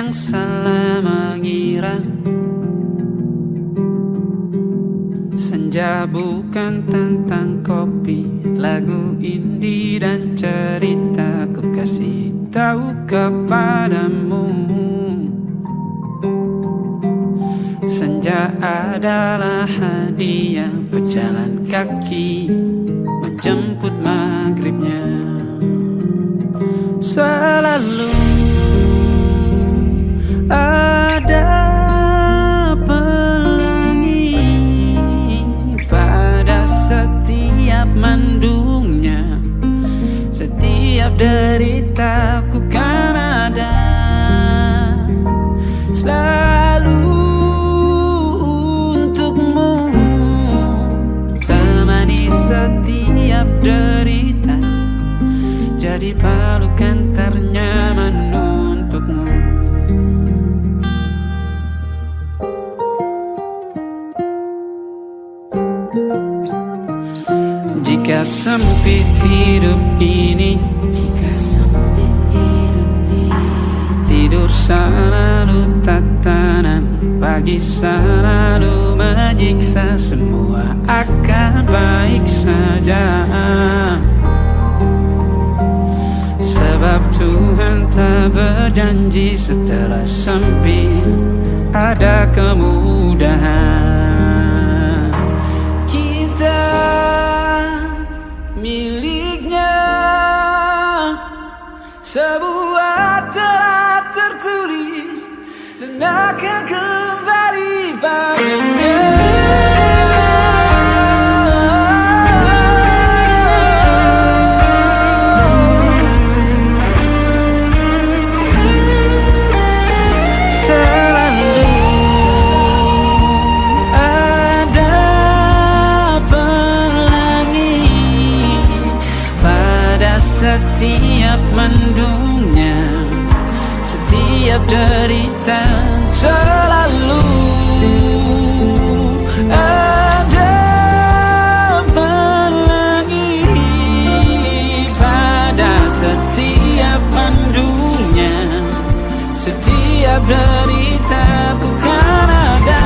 yang salah mengira senja bukan tentang kopi, lagu indie dan cerita ku kasih tahu kepadamu. Senja adalah hadiah pejalan kaki menjemput maghribnya. Selalu ada pelangi pada setiap mendungnya. Setiap deritaku kan ada selalu untukmu, temani setiap derita, jadi pelukan ternyaman untukmu. Jika sempit hidup ini, tidur selalu tatanan, pagi selalu menyiksa, semua akan baik saja. Sebab Tuhan tak berjanji setelah sempit ada kemudahan. Kita miliknya, sebuah telah tertulis dan akan kembali padanya. Setiap mendungnya, setiap derita, selalu ada pelangi pada setiap mendungnya. Setiap derita ku kan ada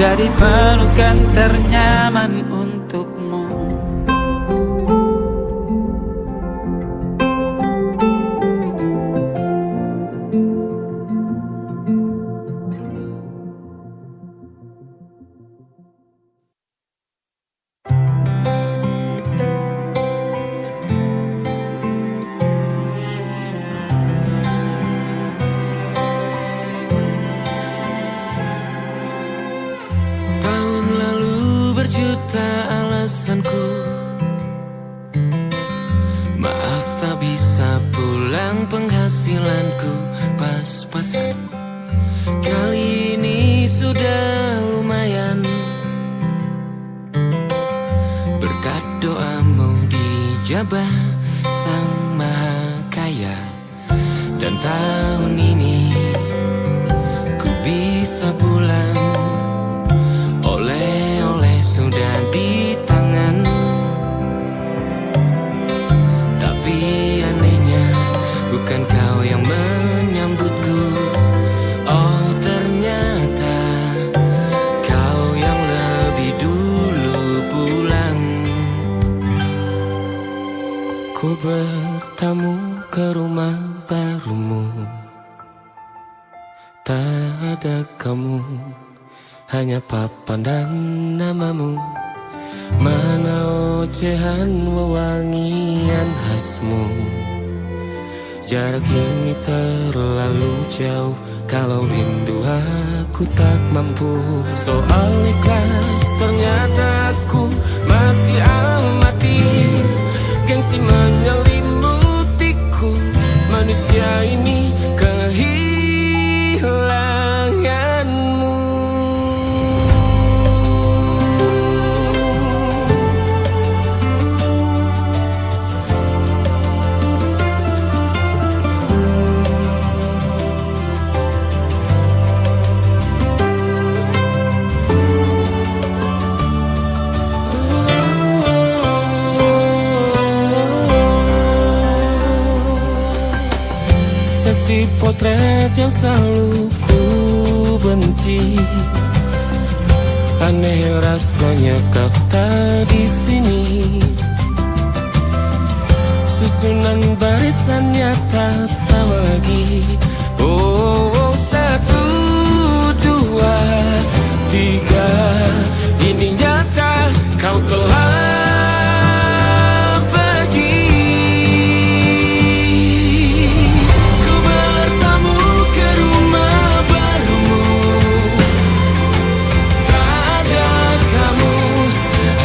jadi pelukan ternyaman untukmu. Alasanku maaf tak bisa pulang, penghasilanku pas-pasan. Kali ini sudah lumayan, berkat doamu dijabah Sang Maha Kaya. Dan tahun ini ku bisa pulang, oleh-oleh sudah di tangan. Tapi anehnya bukan kau yang menyambutku. Oh ternyata kau yang lebih dulu pulang. Ku bertamu ke rumah barumu, tak ada kamu, hanya papan dan namamu. Mana ocehan wewangian khasmu. Jarak ini terlalu jauh, kalau rindu aku tak mampu. Soal ikhlas ternyata aku masih amati. Gengsi menyelimutiku, manusia ini kehilanganmu. si potret yang selalu ku benci. Aneh rasanya kau tak di sini. Susunan barisannya tak sama lagi. Oh, 1, 2, 3. Ini nyata kau telah pergi. Ku bertamu ke rumah barumu. Tak ada kamu,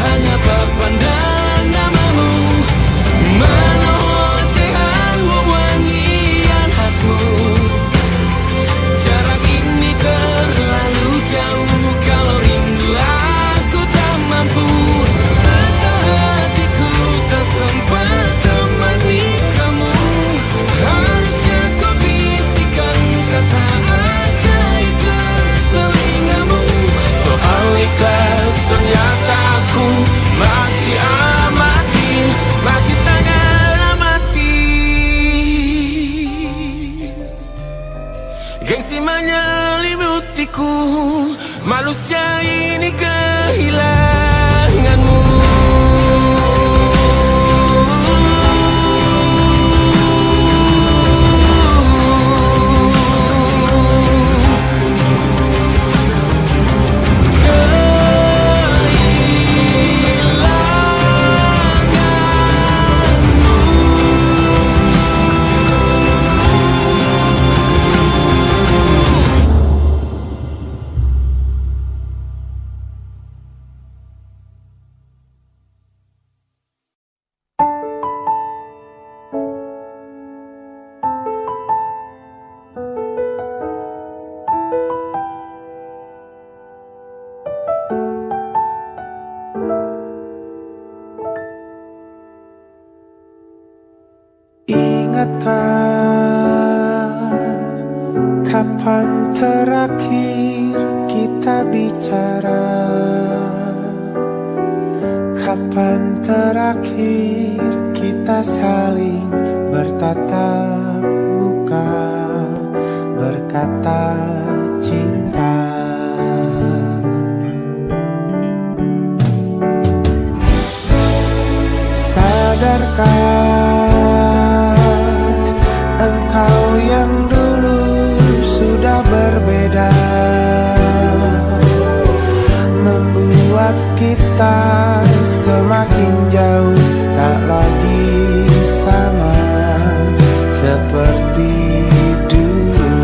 hanya papan dan namamu. Mana ocehan wewangian khasmu. Jarak ini terlalu jauh. Kalau rindu aku tak mampu. Hatiku tak sempat temani kamu. Harusnya kau bisikan kata ajaib ke telingamu. Soal ikhlas ternyata aku masih amati, masih sangat amati. Gengsi menyelimutiku, manusia ini kehilanganmu. Ingatkah kapan terakhir kita bicara? Kapan terakhir kita saling bertatap muka, berkata cinta? Sadarkah engkau yang dulu sudah berbeda, membuat kita semakin jauh, tak lagi sama seperti dulu.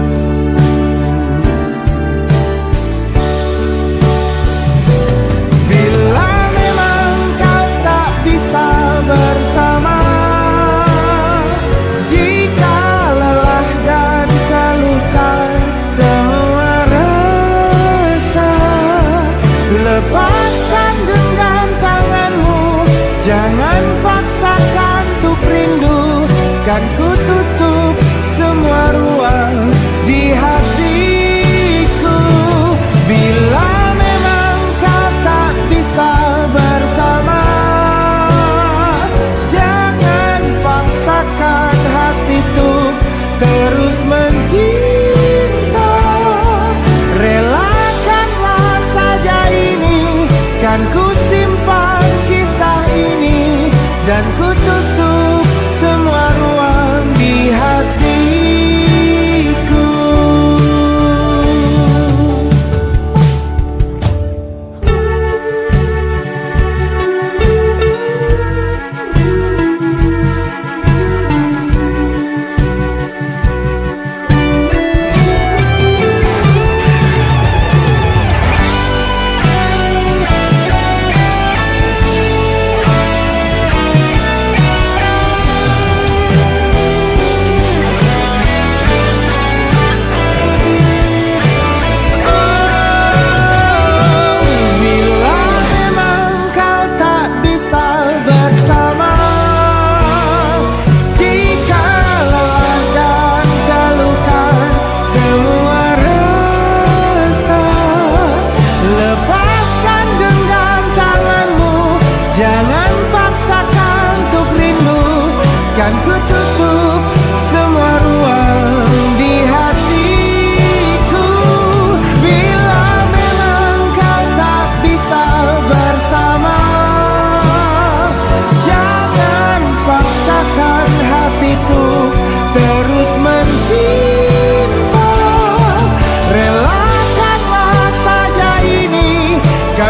Bila memang kau tak bisa bersama, jika lelah dan keluhkan semua rasa, lepaskan genggam tanganmu, jangan paksakan untuk rindu. Kan ku tutup semua ruang di hatiku. Bila memang kau tak bisa bersama, jangan paksakan hati untuk terus mencinta. Relakanlah saja ini, kan ku simpan kisah ini, dan ku tutup semua ruang di hatiku.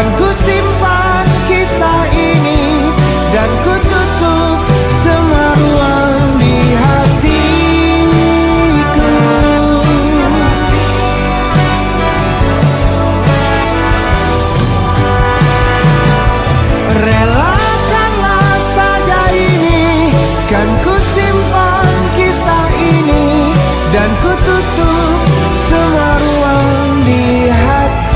Kan ku simpan kisah ini dan ku tutup semua ruang di hatiku. Relakanlah saja ini, kan ku simpan kisah ini dan ku tutup semua ruang di hatiku.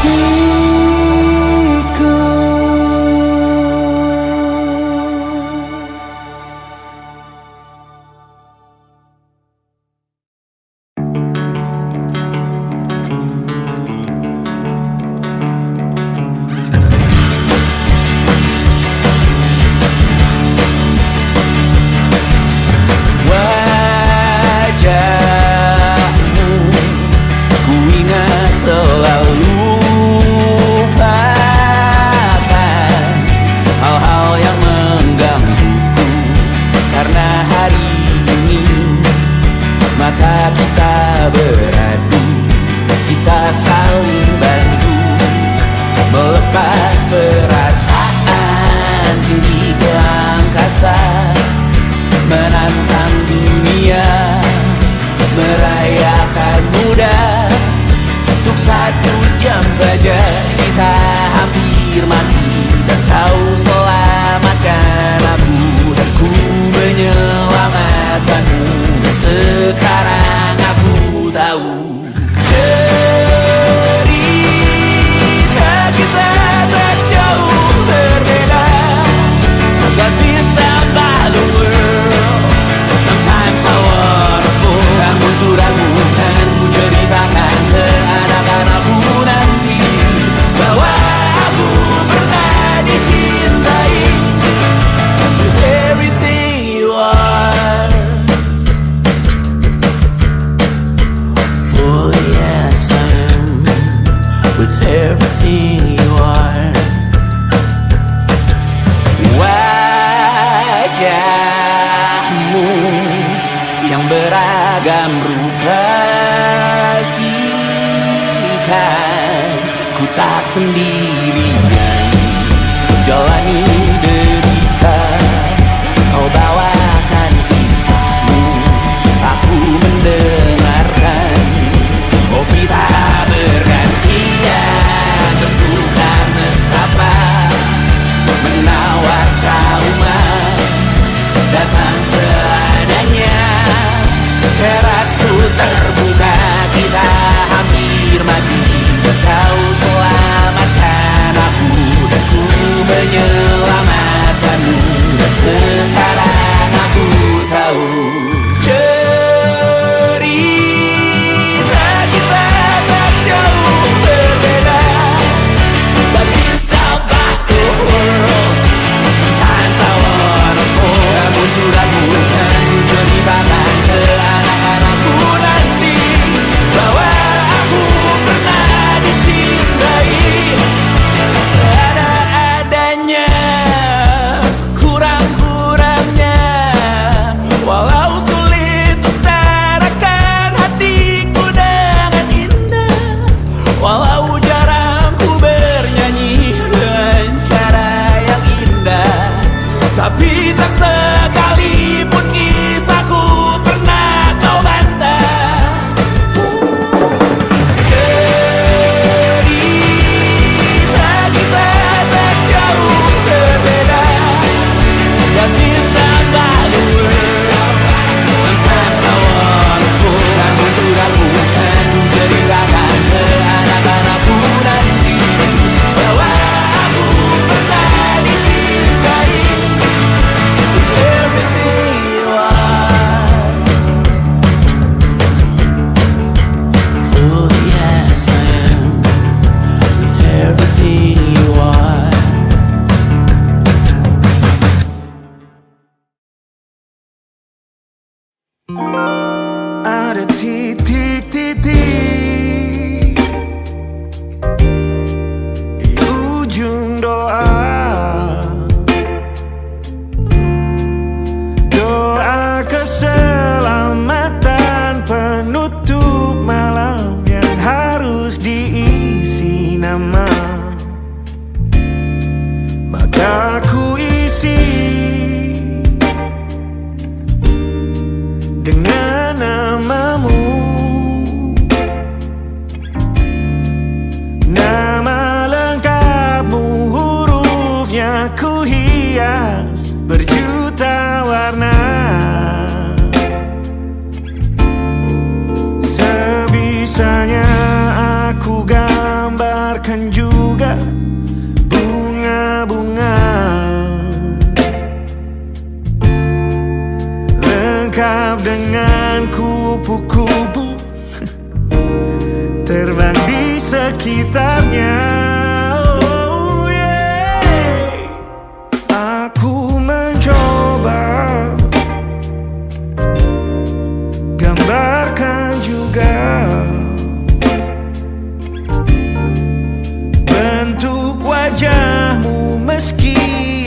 Wajahmu ku ingat selalu, lupakan hal-hal yang menggangguku. Karena hari ini mata kita beradu, kita saling bantu melepas perasaan tinggi ke angkasa, menantang dunia, merayakan muda. Untuk 1 jam saja kita hampir mati, dan kau selamatkan aku, dan ku menyelamatkanmu. Dan sekarang aku tahu cerita kita tak jauh berbeda, but it's about the world. Sometimes I wanna fall. Namun sudah bukan ku ceritakan ke anak-anakku nanti bahwa aku pernah dicintai with everything you are. For yes I am with everything you are. Wajahmu yang beragam rupa, pastikan ku tak sendirian jalani derita. Kau bawakan kisahmu, aku mendengarkan. Oh kita bergantian bertukar nestapa, menawar trauma, datang seadanya. Terasku terbuka, kita hampir mati, dan kau selamatkan aku, dan ku menyelamatkanmu. Dan sekarang aku tahu cerita kita tak jauh berbeda, but it's about the world. Sometimes I wanna fall. Namun sudah bukan ku ceritakan ke anak-anakku nanti bahwa aku pernah dengan namamu. Nama lengkapmu, hurufnya ku hias berjuta warna. Sebisanya aku gambarkan juga bunga-bunga, lengkap dengan kupu-kupu terbang di sekitarnya. Oh yeah. Aku mencoba gambarkan juga bentuk wajahmu, meski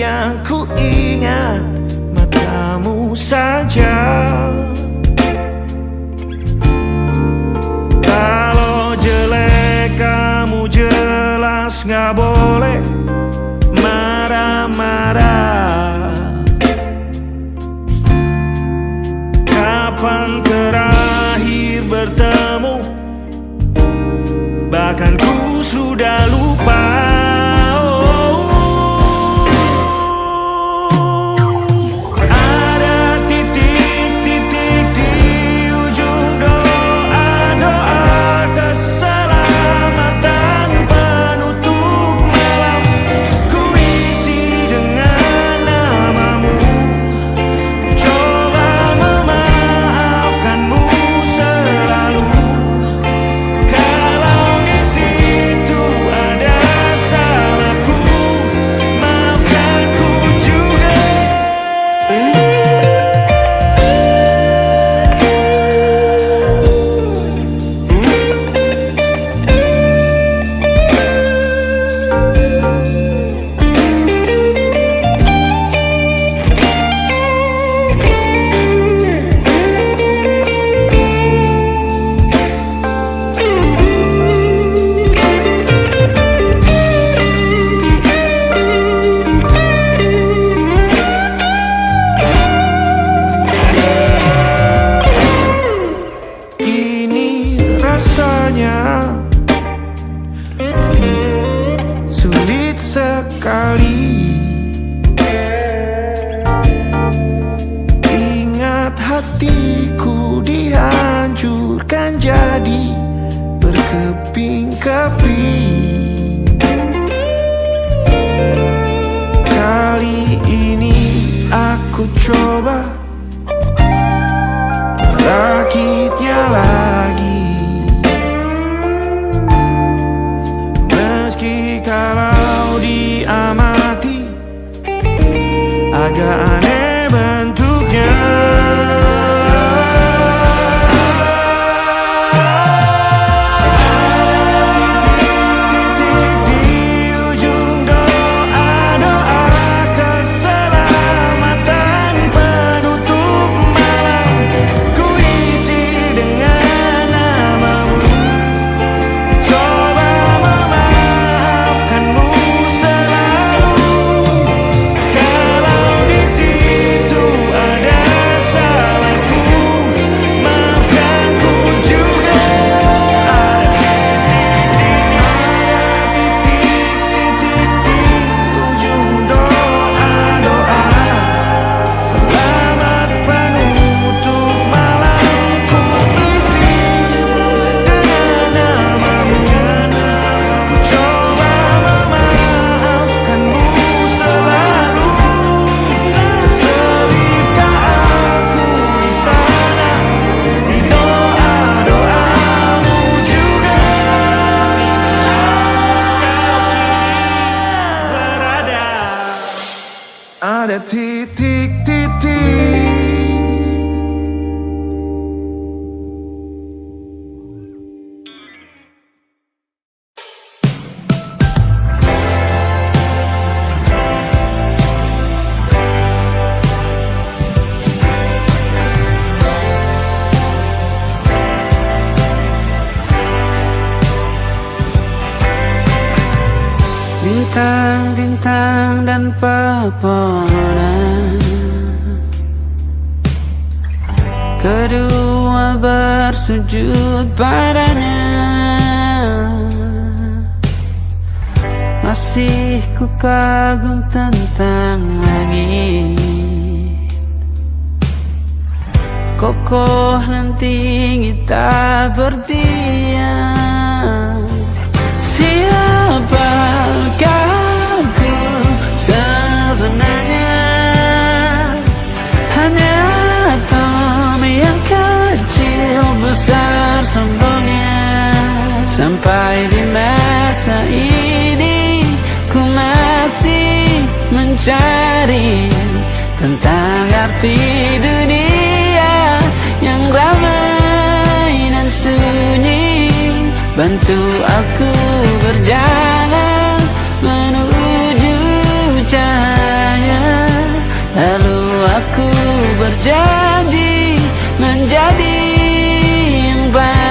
yang ku ingat matamu saja. Kalau jelek kamu jelas gak boleh marah-marah. Kapan terakhir bertemu, bahkan ku sudah lupa. Ada titik-titik di ujung doa-doa keselamatan penutup malam. Ku isi dengan namamu, coba memaafkanmu selalu. Kalau di situ ada salahku, maafkanku juga. Ini rasanya sulit sekali. Ingat hatiku dihancurkan jadi berkeping-keping. Kali ini aku coba merakitnya lagi, meski kalau diamati agak aneh bentuknya. Titik-titik di ujung doa-doa keselamatan penutup malam. Ku isi dengan namamu, coba memaafkanmu selalu. Kalau di situ ada salahku, maafkanku juga. Ada titik-titik di ujung doa-doa selamat penutup malam. Ku isi dengan namamu, ku coba memaafkanmu selalu. Selipkah aku di sana, di doa-doamu juga. Berada ada titik-titik. Bintang-bintang dan pepohonan kedua bersujud padanya. Masih ku kagum tentang langit, kokoh dan tinggi tak berdiam. Siapakah ku sebenarnya? Hanya atom yang kecil besar sombongnya. Sampai di masa ini ku masih mencari tentang arti dunia yang ramai dan sunyi. Bantu aku berjalan menuju cahaya, lalu aku berjanji menjadi yang baik.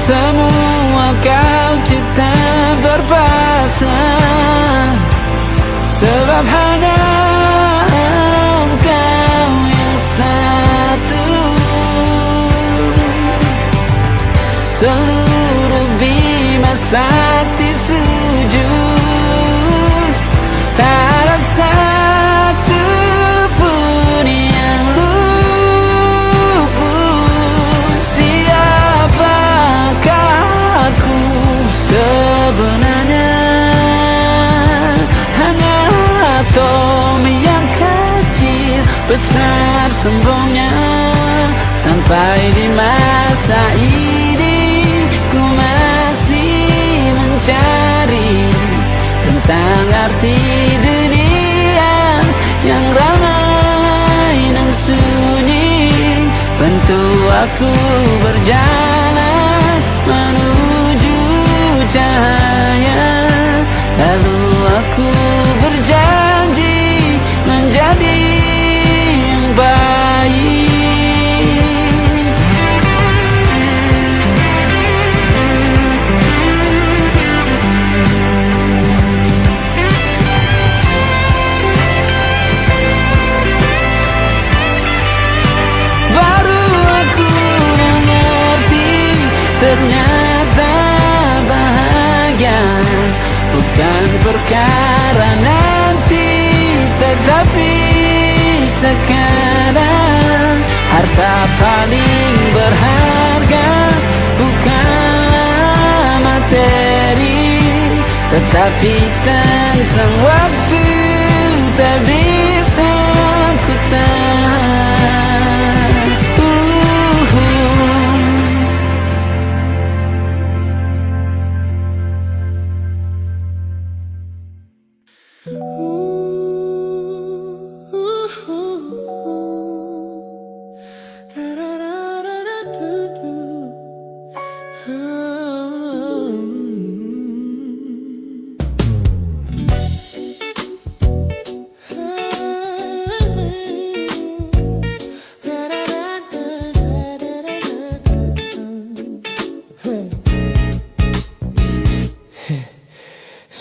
Semua kau cipta berpasang, sebab hanya engkau yang satu. Seluruh bima sakti sujud, tak ada satu pun yang luput. Siapakah aku sebenarnya? Hanya atom yang kecil besar sombongnya. Sampai di masa ini ku masih mencari tentang arti dunia yang ramai dan sunyi. Bantu aku berjalan menuju cahaya, lalu aku berjanji menjadi yang baik. Baru aku mengerti, ternyata bahagia bukan perkara nanti, tetapi sekarang. Harta paling berharga bukanlah materi, tetapi tentang waktu tak bisa ku tahan.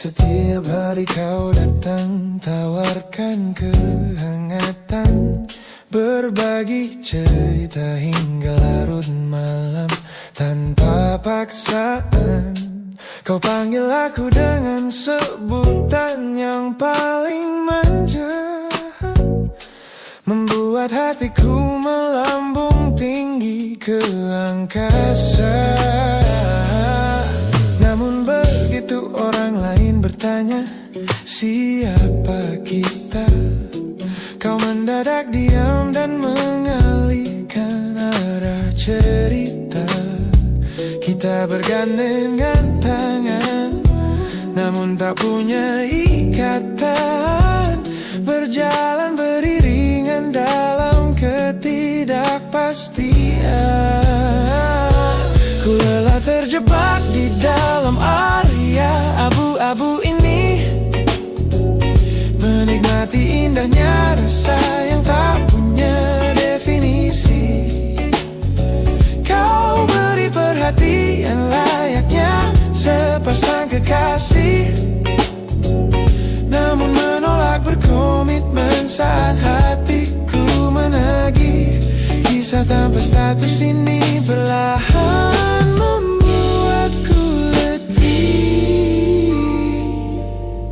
Setiap hari kau datang, tawarkan kehangatan, berbagi cerita hingga larut malam tanpa paksaan. Kau panggil aku dengan sebutan yang paling manja, membuat hatiku melambung tinggi ke angkasa. Namun begitu orang lain bertanya, siapa kita? Kau mendadak diam dan mengalihkan arah cerita. Kita bergandengan tangan, namun tak punya ikatan, berjalan beriringan dalam ketidakpastian. Ku lelah terjebak di dalam area abu-abu ini, menikmati indahnya rasa yang tak saat hatiku menagih. Kisah tanpa status ini perlahan membuatku letih.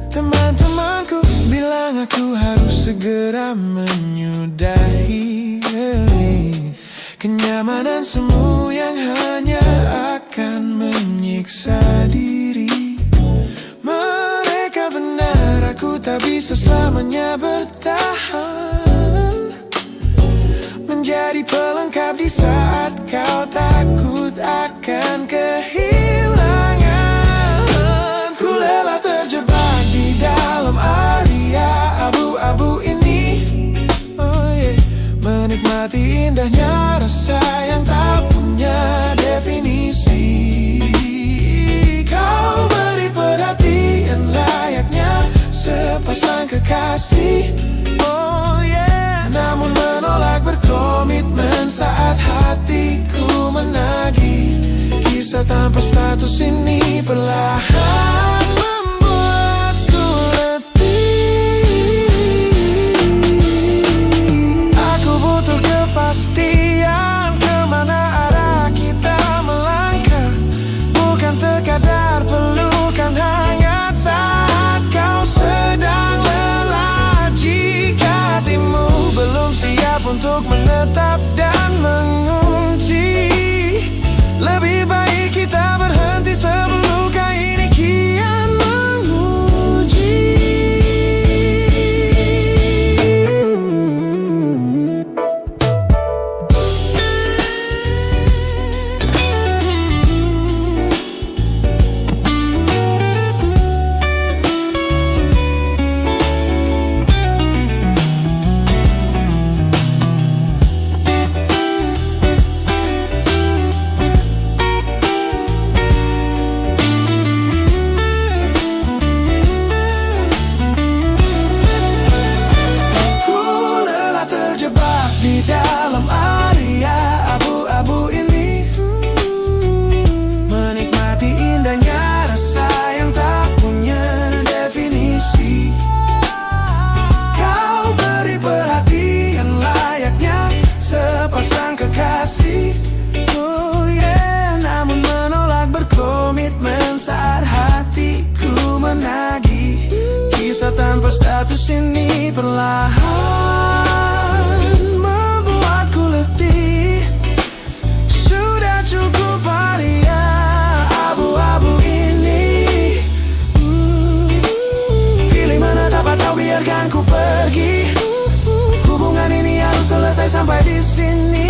Teman-temanku bilang aku harus segera menyudahi kenyamanan semu yang hanya akan menyiksa diri. Mereka benar, aku tak bisa selamanya bertahan menjadi pelengkap di saat kau takut akan kehilangan. Ku lelah terjebak di dalam area abu-abu ini. Menikmati indahnya rasa yang tak punya definisi. Kau beri perhatian layaknya sepasang kekasih. Namun menolak berkomitmen saat hatiku menagih. Kisah tanpa status ini perlahan membuatku letih. Aku butuh kepastian kemana arah kita melangkah, bukan sekadar pelukan hangat saat kau sedang lelah. Jika hatimu belum siap untuk menetap dan mengunci, lebih baik kita berhenti sebelum luka ini kian menguji. Di dalam area abu-abu ini, menikmati indahnya rasa yang tak punya definisi. Kau beri perhatian layaknya sepasang kekasih. Namun menolak berkomitmen saat hatiku menagih. Kisah tanpa status ini perlahan membuatku letih. Sudah cukup area abu-abu ini. Pilih mana dapat kau biarkan ku pergi. Hubungan ini harus selesai sampai di sini.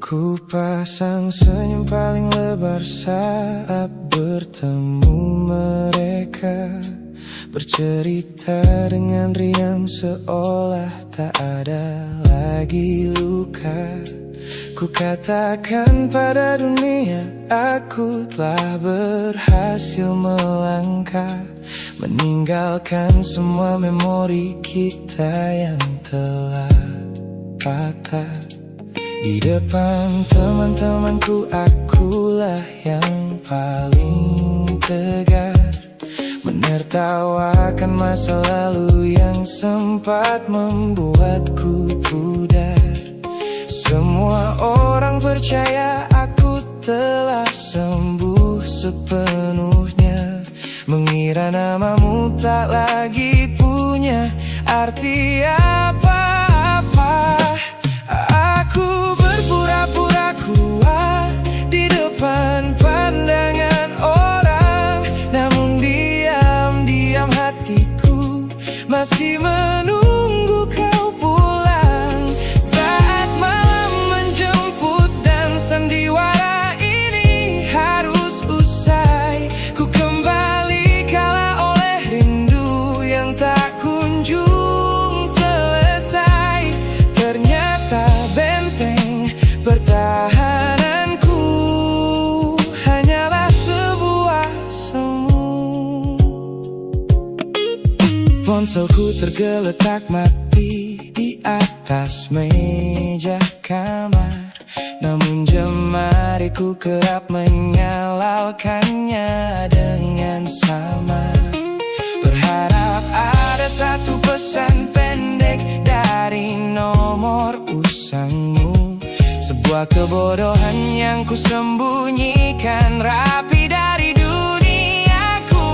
Ku pasang senyum paling lebar saat bertemu mereka, bercerita dengan riang seolah tak ada lagi luka. Ku katakan pada dunia aku telah berhasil melangkah, meninggalkan semua memori kita yang telah patah. Di depan teman-temanku akulah yang paling tegar, menertawakan masa lalu yang sempat membuatku pudar. Semua orang percaya aku telah sembuh sepenuhnya, mengira namamu tak lagi punya arti apa-apa. Aku berpura-pura kuat di depan Pertahananku hanyalah sebuah semu. Ponselku tergeletak mati di atas meja kamar, namun jemariku kerap menyalakannya dengan sama. Berharap ada satu pesan pendek dari nomor usangmu, sebuah kebodohan yang kusembunyikan rapi dari duniaku.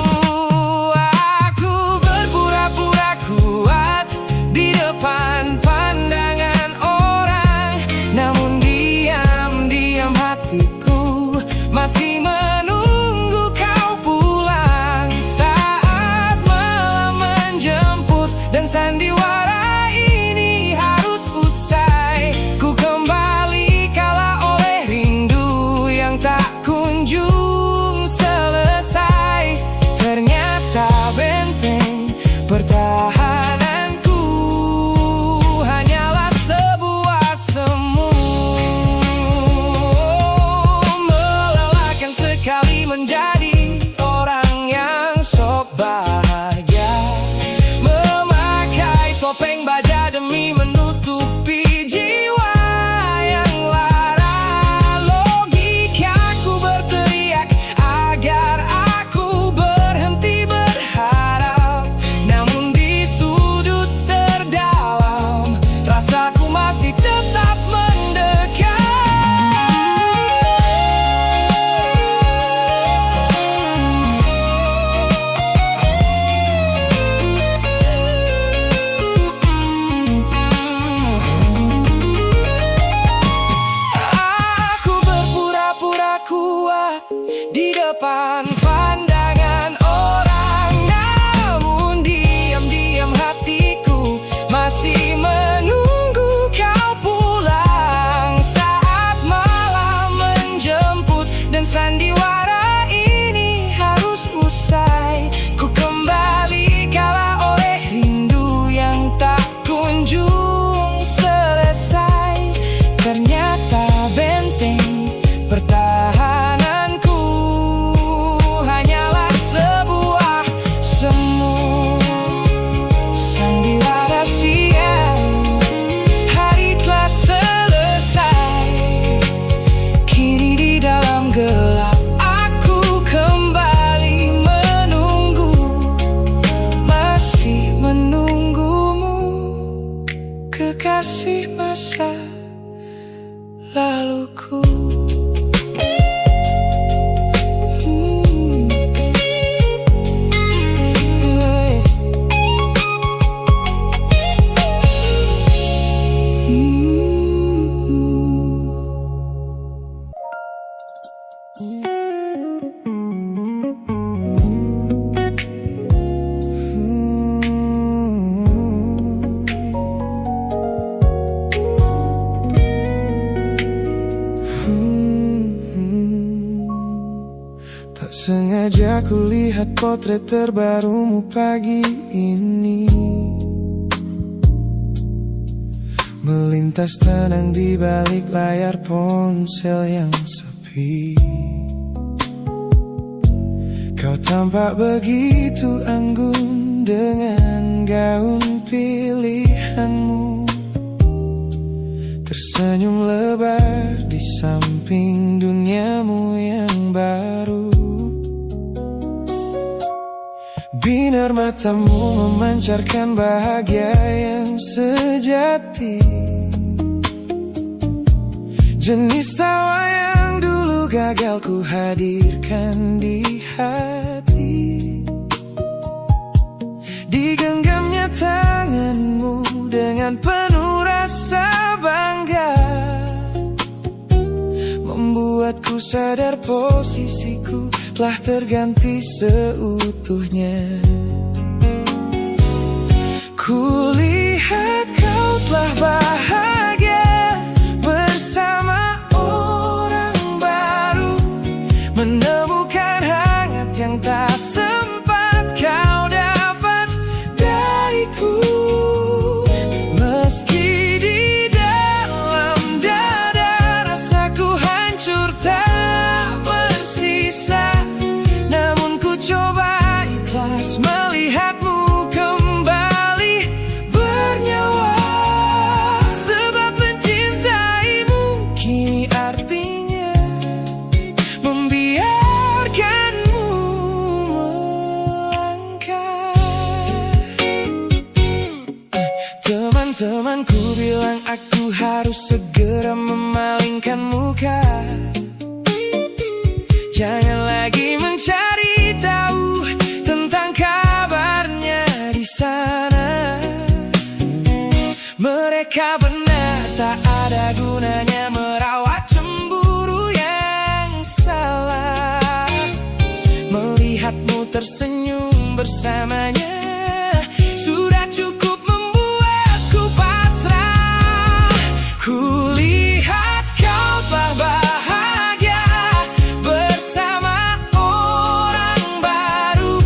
Aku berpura-pura kuat di depan pandangan orang, namun diam-diam hatiku masih menunggu kau pulang. Saat malam menjemput dan sandiwara ini harus usai, ku kembali kala oleh rindu yang tak kunjung selesai. Ternyata benteng pertahananku hanyalah sebuah semu. Melelahkan sekali menjadi orang yang sok bahagia, memakai topeng baja demi menutupi jiwa yang lara. Logikaku berteriak agar aku berhenti berharap, namun di sudut terdalam rasaku masih tetap mendekat. Aku berpura-pura kuat di depan pandangan orang, namun diam-diam hatiku masih menunggu kau pulang. Saat malam menjemput dan sandiwara ini harus usai, ku kembali kala oleh rindu yang tak kunjung selesai. Ternyata benteng pertahananku hanyalah sebuah semu. Sandiwara siang, hari telah selesai. Kini di dalam gelap aku kembali menunggu, masih menunggumu, kekasih masa laluku. Tak sengaja ku lihat potret terbarumu pagi ini, melintas tenang di balik layar ponsel yang sepi. Kau tampak begitu anggun dengan gaun pilihanmu, tersenyum lebar di samping duniamu yang baru. Binar matamu memancarkan bahagia yang sejati, jenis tawa yang dulu gagal ku hadirkan di hati. Digenggamnya tanganmu dengan penuh rasa bangga, membuatku sadar posisiku telah terganti seutuhnya. Kulihat kau telah bahagia bersama orang baru, menemukan hangat yang tak sempat kau dapat dariku. Meski di dalam dada Temanku bilang aku harus segera memalingkan muka. Jangan lagi mencari tahu tentang kabarnya di sana. Mereka benar, tak ada gunanya merawat cemburu yang salah. Melihatmu tersenyum bersamanya sudah cukup membuatku pasrah. Kulihat kau telah bahagia bersama orang baru,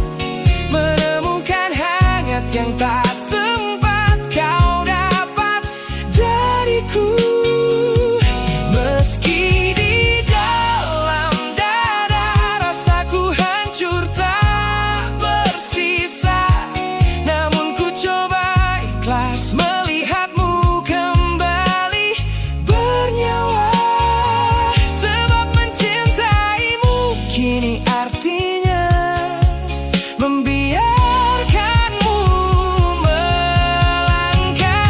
menemukan hangat yang tak sempat kau dapat dariku. Meski di dalam dada rasaku hancur tak bersisa, namun ku coba ikhlas melihatmu kembali bernyawa. Sebab mencintaimu kini artinya membiarkanmu melangkah.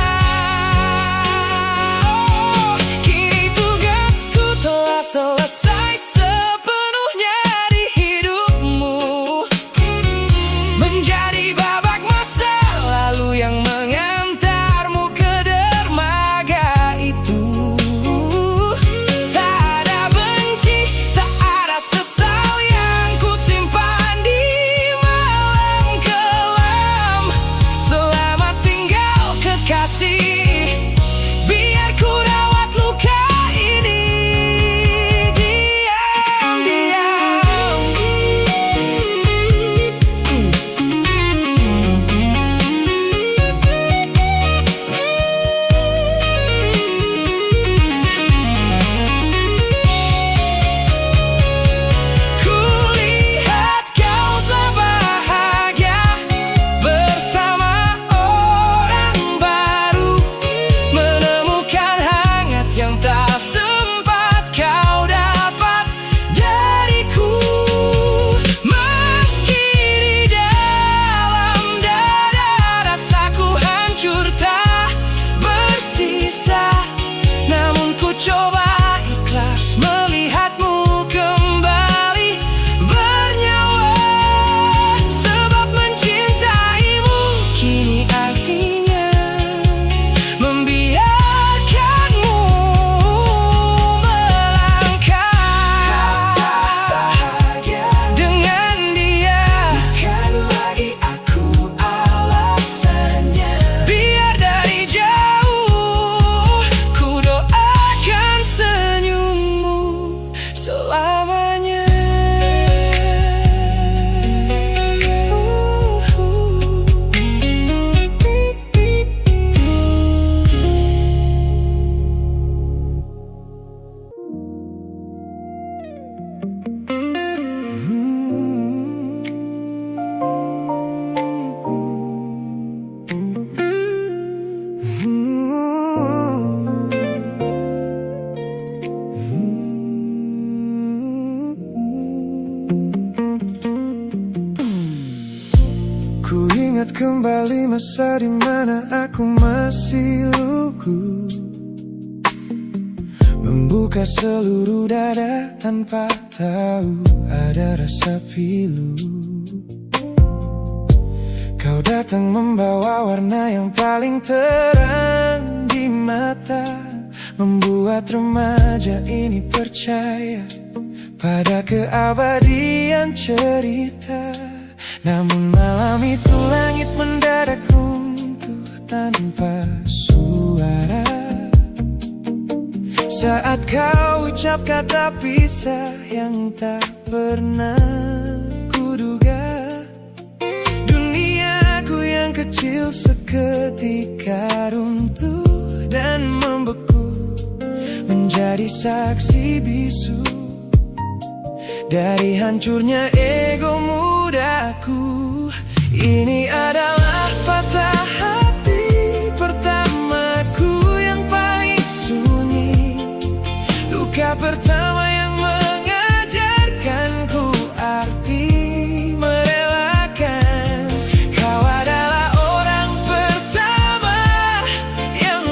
Kini tugasku telah selesai sepenuhnya di hidupmu, menjadi babak masa lalu yang mengantarmu ke dermaga itu. Tak ada benci, tak ada sesal yang ku simpan di malam kelam. Selamat tinggal kekasih, biar ku rawat luka ini diam-diam. Kulihat kau telah bahagia bersama orang baru, menemukan hangat yang tak sempat kau dapat dariku. Meski di dalam dada rasaku hancur tak bersisa, namun ku coba ikhlas melihatmu kembali bernyawa. Sebab mencintaimu kini artinya membiarkanmu melangkah. Dengan dia bukan lagi aku alasannya. Biar dari jauh ku doakan senyummu selamanya. Ku ingat kembali masa di mana aku masih lugu, membuka seluruh dada tanpa tahu ada rasa pilu. Kau datang membawa warna yang paling terang di mata, membuat remaja ini percaya pada keabadian cerita. Namun malam itu langit mendadak runtuh tanpa suara, saat kau ucap kata pisah yang tak pernah kuduga. Duniaku yang kecil seketika runtuh dan membeku, menjadi saksi bisu dari hancurnya ego mudaku. Ini adalah patah hati pertamaku yang paling sunyi, luka pertama yang mengajarkanku arti merelakan. Kau adalah orang pertama yang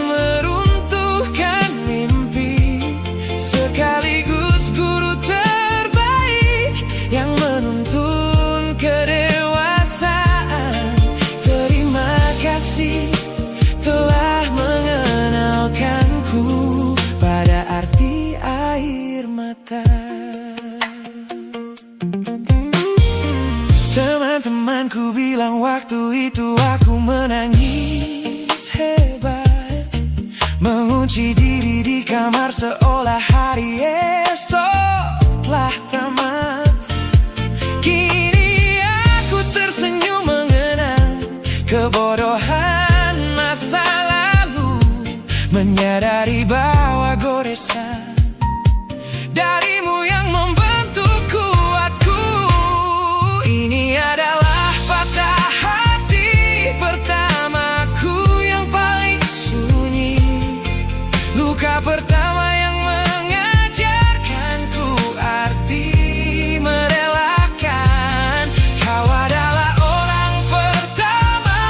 seolah hari esok telah tamat. Kini aku tersenyum mengenang kebodohan masa lalu, menyadari bahwa goresan darimu yang membentuk kuatku. Ini adalah patah hati pertamaku yang paling sunyi, luka pertama yang mengajarkanku arti merelakan. Kau adalah orang pertama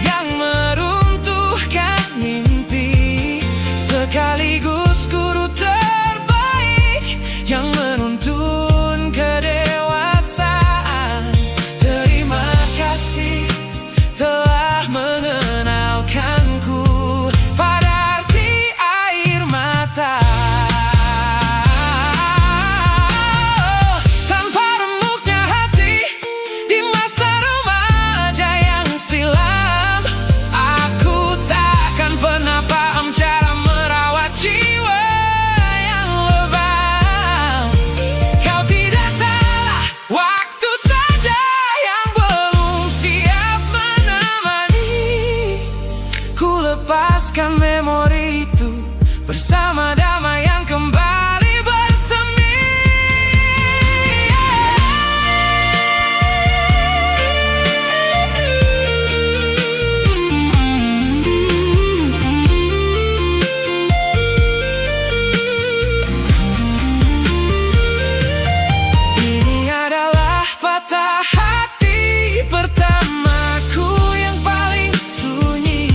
yang meruntuhkan mimpi, sekaligus guru terbaik yang menuntun kedewasaan. Terima kasih telah mengenalkanku pada arti air mata. Tanpa remuknya hati di masa remaja yang silam, aku takkan pernah paham cara merawat jiwa yang lebam. Kau tidak salah, waktu saja yang belum siap menemani. Ku lepaskan memori itu bersama damai yang kembali bersemi. Ini adalah patah hati pertamaku yang paling sunyi,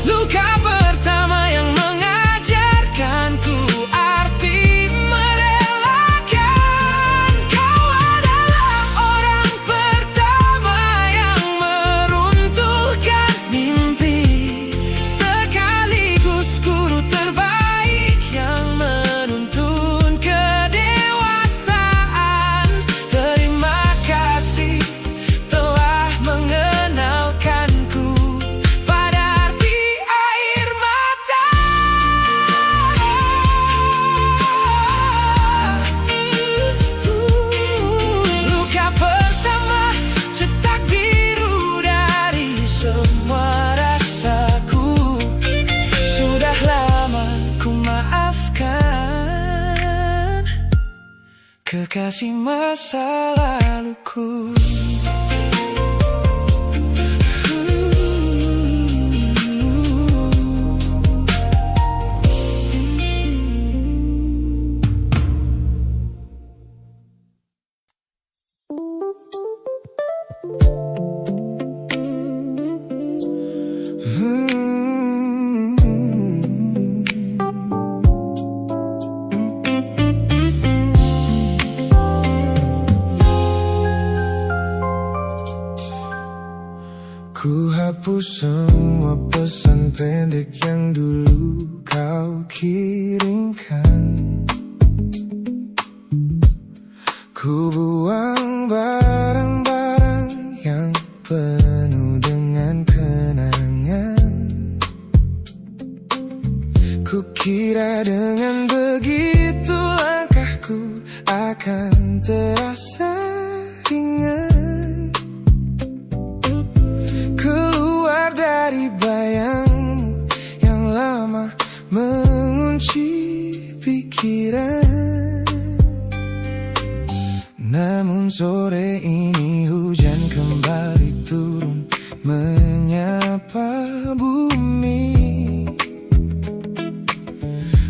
luka pertama yang mengajarkanku arti merelakan. Kau adalah orang pertama yang meruntuhkan mimpi, sekaligus guru terbaik yang menuntun kedewasaan. Terima kasih telah mengenalkanku pada arti air mata. Luka pertama, cetak biru dari semua rasaku. Sudah lama ku maafkan kekasih masa laluku. Ku hapus semua pesan pendek yang dulu kau kirimkan. Ku buang barang-barang yang penuh dengan kenangan. Ku kira dengan begitu langkahku akan terasa ringan, keluar dari bayangmu yang lama mengunci pikiran. Namun sore ini hujan kembali turun menyapa bumi,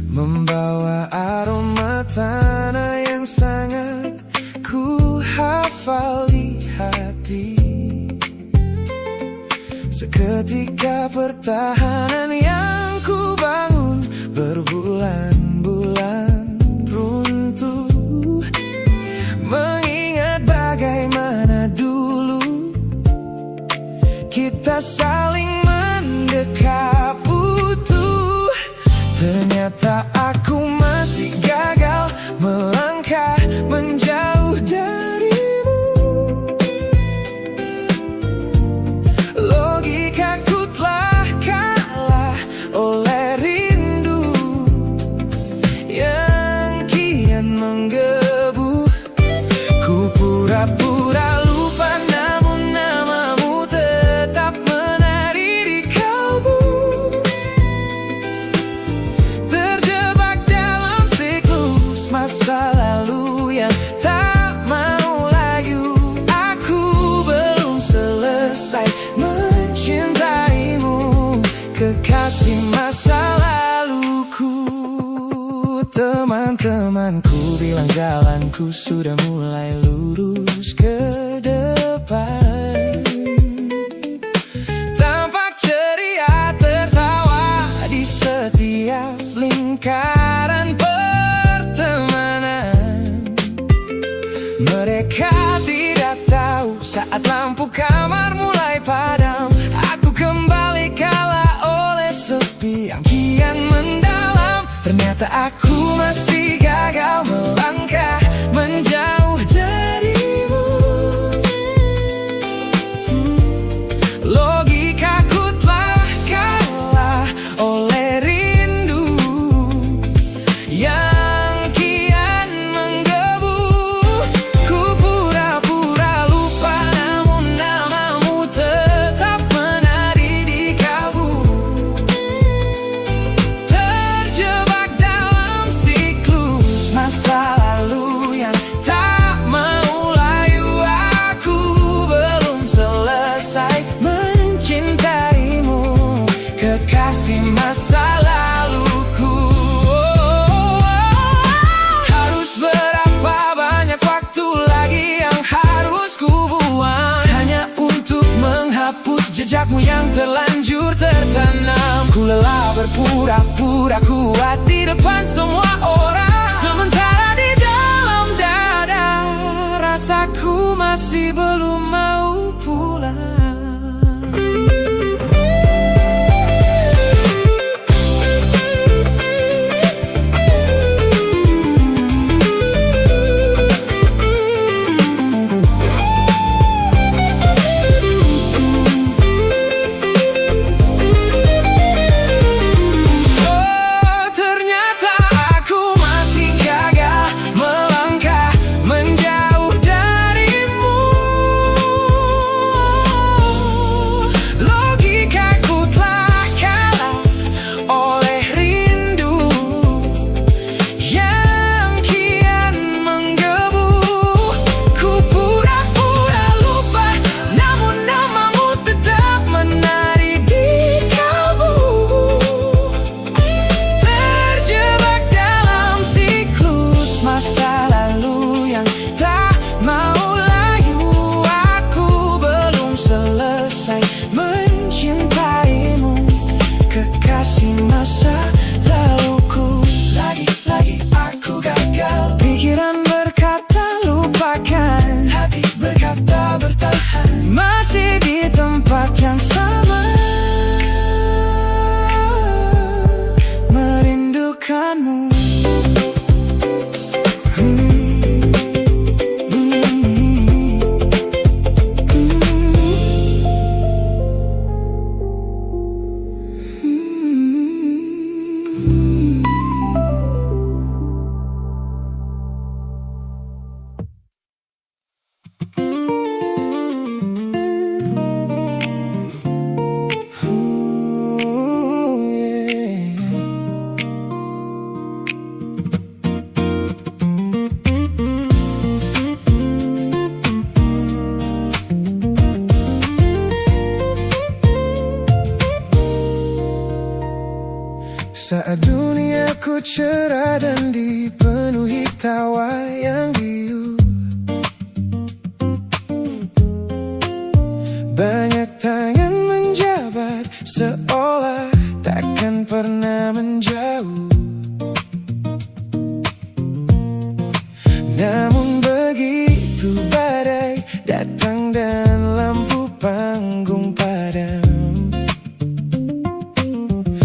membawa aroma tanah yang sangat ku hafal di hati. Seketika pertahanan yang ku bangun berbulan-bulan runtuh, mengingat bagaimana dulu kita saling mendekap utuh. Ternyata aku masih gagal melangkah menjauh darimu. Logikaku telah kalah oleh rindu. Teman-temanku bilang jalanku sudah mulai lurus ke depan. Tampak ceria tertawa di setiap lingkaran pertemanan. Mereka tidak tahu saat lampu kamar mulai padam, aku kembali kalah oleh sepi yang kian mendalam. Ternyata aku masih gagal melangkah menjauh darimu. Logikaku telah kalah oleh rindu yang kian menggebu. Ku pura-pura lupa, namun namamu tetap menari di kalbu. Terjebak dalam siklus masa lalu yang tak mau layu. Aku belum selesai mencintaimu, kekasih masa laluku. Harus berapa banyak waktu lagi yang harus ku buang hanya untuk menghapus jejakmu yang terlanjur tertanam. Ku lelah berpura-pura kuat di depan semua orang, sementara di dalam dada rasaku masih belum mau pulang. Masih di tempat yang sama, merindukanmu. Saat duniaku cerah dan dipenuhi tawa yang riuh, banyak tangan menjabat seolah takkan pernah menjauh. Namun begitu badai datang dan lampu panggung padam,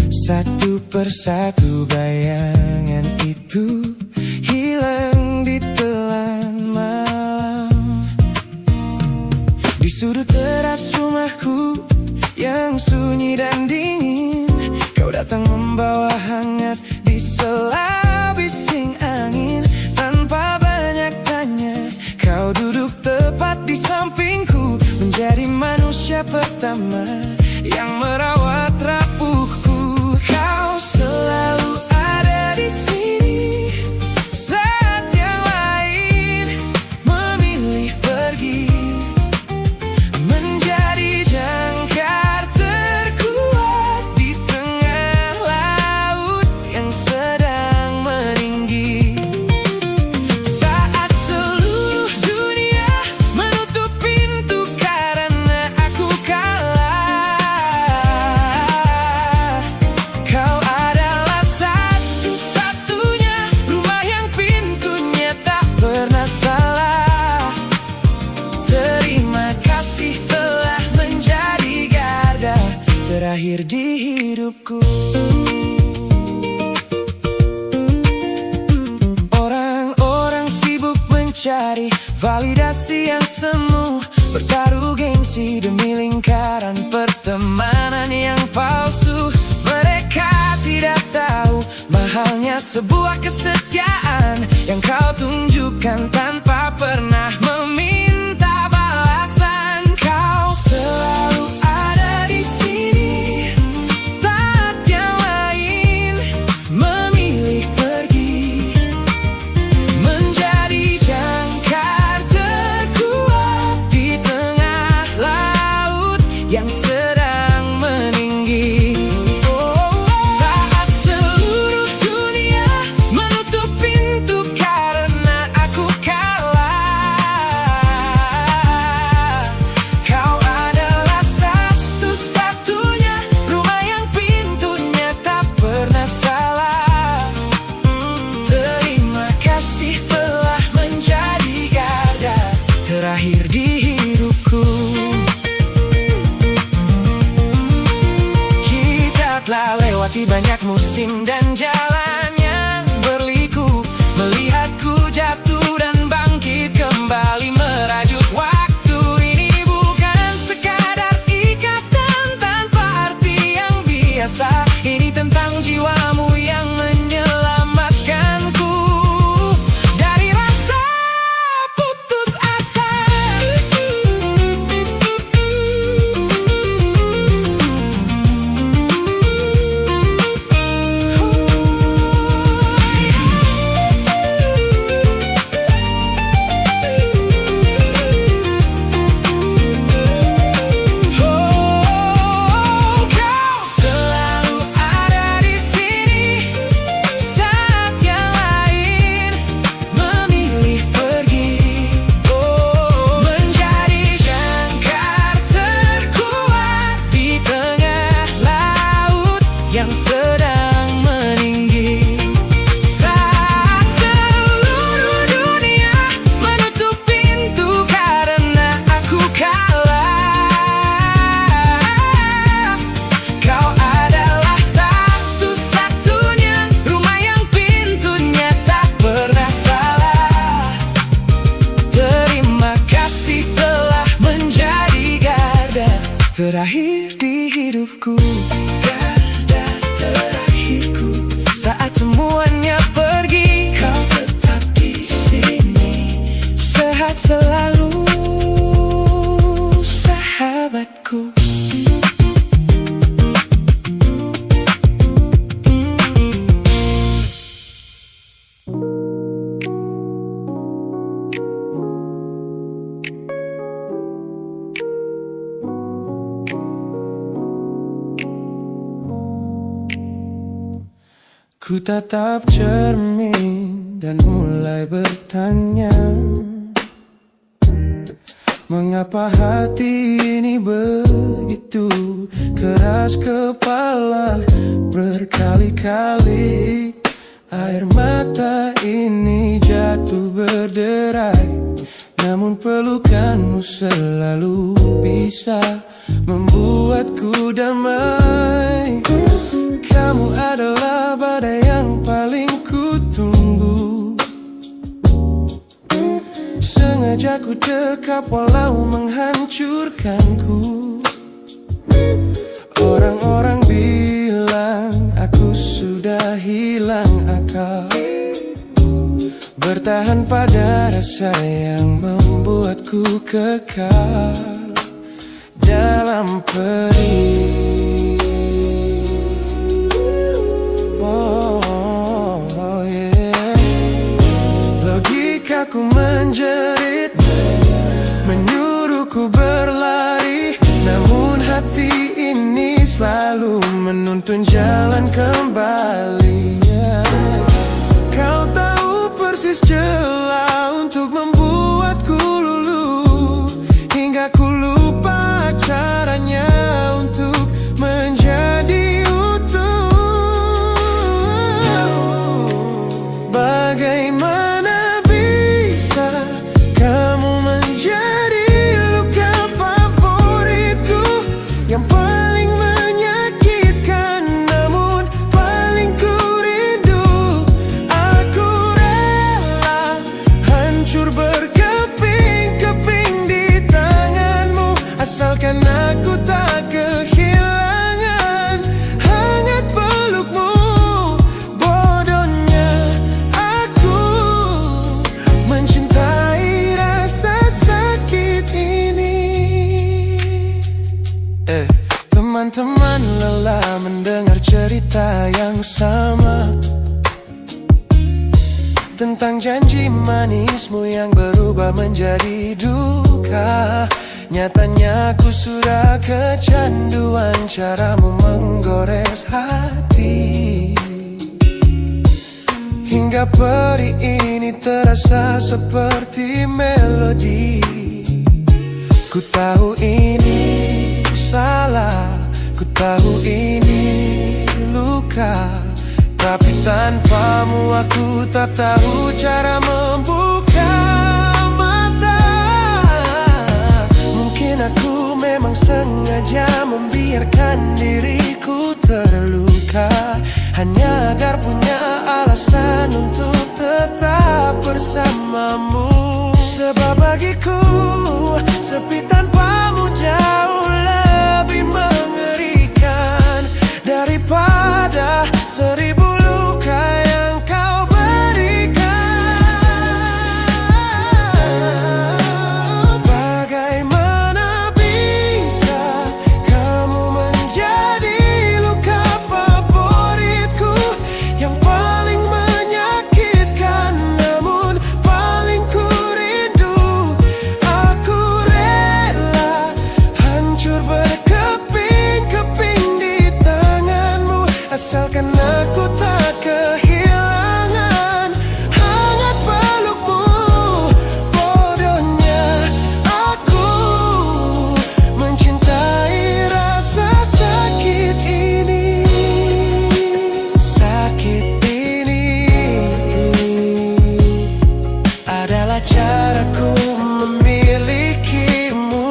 satu persatu bayangan itu hilang di telan malam. Di sudut teras rumahku yang sunyi dan dingin, kau datang membawa hangat di sela bising angin. Tanpa banyak tanya, kau duduk tepat di sampingku, menjadi manusia pertama yang merawat rapuhku. Kau selalu ada di sini saat yang lain memilih pergi, menjadi jangkar terkuat di tengah laut yang sedang meninggi. terakhir di hidupku. Orang-orang sibuk mencari validasi yang semu, bertaruh gengsi demi lingkaran pertemanan yang palsu. Mereka tidak tahu mahalnya sebuah kesetiaan yang kau tunjukkan tanpa pernah meminta balasan. Kau selalu ada di sini saat yang lain memilih pergi, menjadi jangkar terkuat di tengah laut yang sedang meninggi. Saat seluruh dunia menutup pintu karena aku kalah, kau adalah satu-satunya rumah yang pintunya tak pernah salah. Terima kasih telah menjadi garda terakhir di hidupku. Kita telah lewati banyak musim dan jalan yang berliku, melihatku jatuh dan bangkit kembali merajut waktu. Ini bukan sekadar ikatan tanpa arti yang biasa, ini tentang jiwamu yang menyelamatkanku dari rasa putus asa. Kau selalu ada di sini saat yang lain memilih pergi, menjadi jangkar terkuat di tengah laut yang sedang meninggi. Saat seluruh dunia menutup pintu karena aku kalah, kau adalah satu-satunya rumah yang pintunya tak pernah salah. Terima kasih telah menjadi garda terakhir di hidupku. Garda terakhirku saat semuanya pergi, kau tetap di sini. Sehat selalu, sahabatku. Ku tatap cermin dan mulai bertanya, mengapa hati ini begitu keras kepala? Berkali-kali air mata ini jatuh berderai, namun pelukanmu selalu bisa membuatku damai. Kamu adalah badai yang paling ku tunggu, sengaja ku dekap walau menghancurkanku. Orang-orang bilang aku sudah hilang akal, bertahan pada rasa yang membuatku kekal dalam perih. Logikaku menjerit, menyuruhku berlari, namun hati ini selalu menuntun jalan kembali. Kau tahu persis celah untuk membuatku luluh, hingga ku lupa caranya untuk menjadi utuh. Bagaimana bisa kamu menjadi luka favoritku yang paling menyakiti? yang sama, tentang janji manismu yang berubah menjadi duka. Nyatanya ku sudah kecanduan caramu menggores hati, hingga peri ini terasa seperti melodi. Ku tahu ini salah, ku tahu ini luka, tapi tanpamu aku tak tahu cara membuka mata. Mungkin aku memang sengaja membiarkan diriku terluka, hanya agar punya alasan untuk tetap bersamamu. Sebab bagiku sepi tanpamu jauh lebih mengerikan daripada 1000 luka yang kau berikan. Bagaimana bisa kamu menjadi luka favoritku, yang paling menyakitkan namun paling ku rindu. Aku rela hancur berkeping-keping di tanganmu, asalkan aku tak kehilangan hangat pelukmu. Bodohnya aku mencintai rasa sakit ini. Sakit ini adalah caraku memilikimu.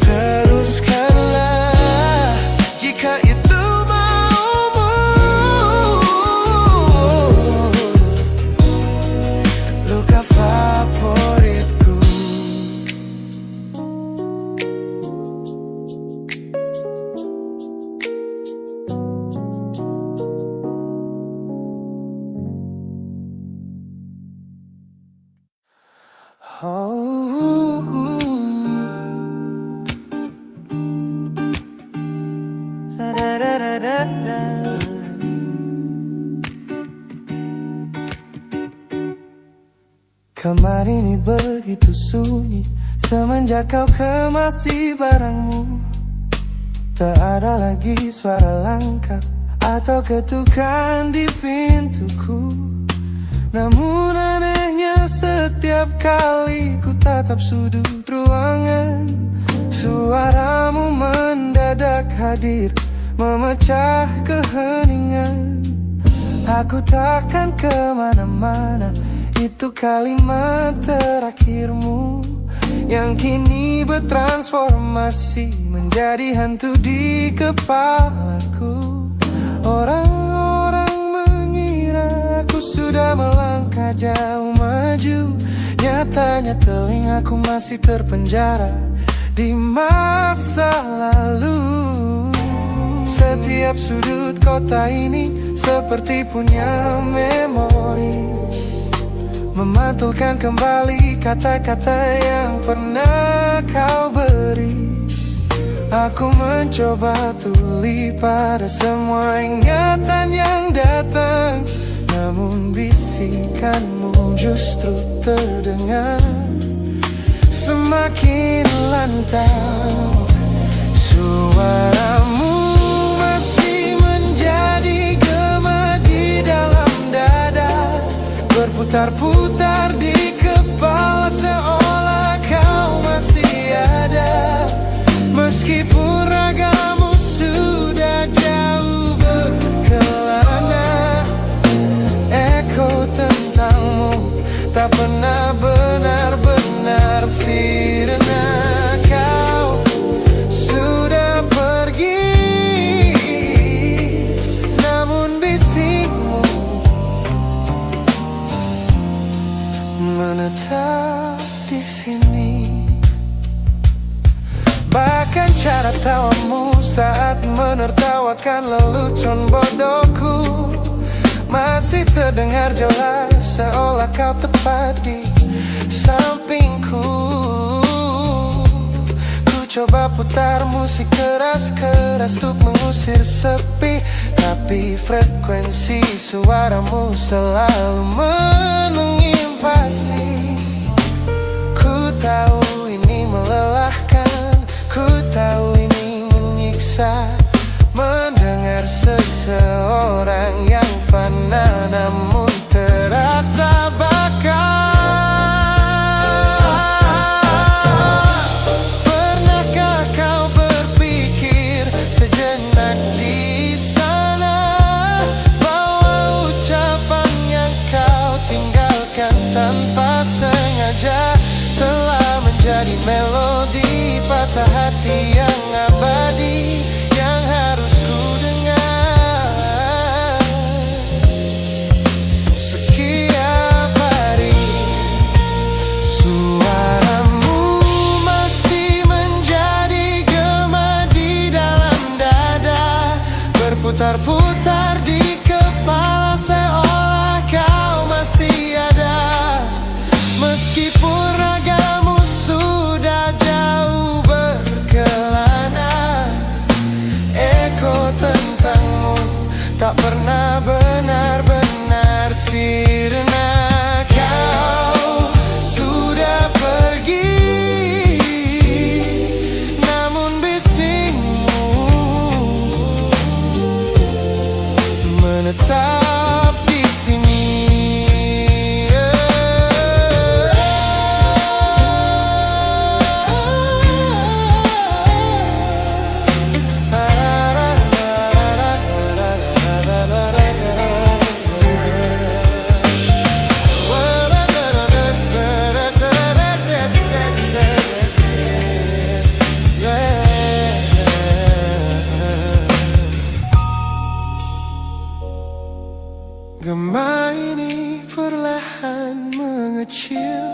Teruskanlah jika itu maumu. Luka favoritku. Kamar ini begitu sunyi semenjak kau kemasi barangmu. Tak ada lagi suara langkah atau ketukan di pintuku. Namun anehnya setiap kali ku tatap sudut ruangan, suaramu mendadak hadir memecah keheningan. Aku takkan kemana-mana, itu kalimat terakhirmu yang kini bertransformasi menjadi hantu di kepalaku. Orang-orang mengira aku sudah melangkah jauh maju, nyatanya telingaku masih terpenjara di masa lalu. Setiap sudut kota ini seperti punya memori, memantulkan kembali kata-kata yang pernah kau beri. Aku mencoba tuli pada semua ingatan yang datang, namun bisikanmu justru terdengar semakin lantang. Suaramu masih menjadi gema di dalam dada, berputar-putar di kepala seolah kau masih ada. Meskipun ragamu sudah jauh berkelana, eko tentangmu tak pernah benar-benar sirna. Kau sudah pergi, namun bisikmu menetap di sini. Bahkan cara tawamu saat menertawakan lelucon bodohku masih terdengar jelas, seolah kau tepat di sampingku. Ku coba putar musik keras-keras untuk mengusir sepi, tapi frekuensi suaramu selalu menginvasi. Ku tahu ini melelahkan, ku tahu ini menyiksa, mendengar seseorang yang fana namun terasa bakal. Pernahkah kau berpikir sejenak di sana bahwa ucapan yang kau tinggalkan tanpa sengaja telah menjadi melodi patah hati yang abadi yang harus ku dengar setiap hari. Suaramu masih menjadi gema di dalam dada, berputar-putar di kepala seolah kau masih ada. Meskipun ragamu sudah jauh berkelana, eko tentangmu tak pernah benar-benar sirna. Kau sudah pergi, namun bisingmu menetap di sini. Gema ini perlahan mengecil,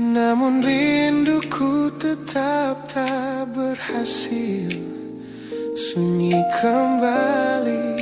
namun rinduku tetap tak berhasil sunyi kembali.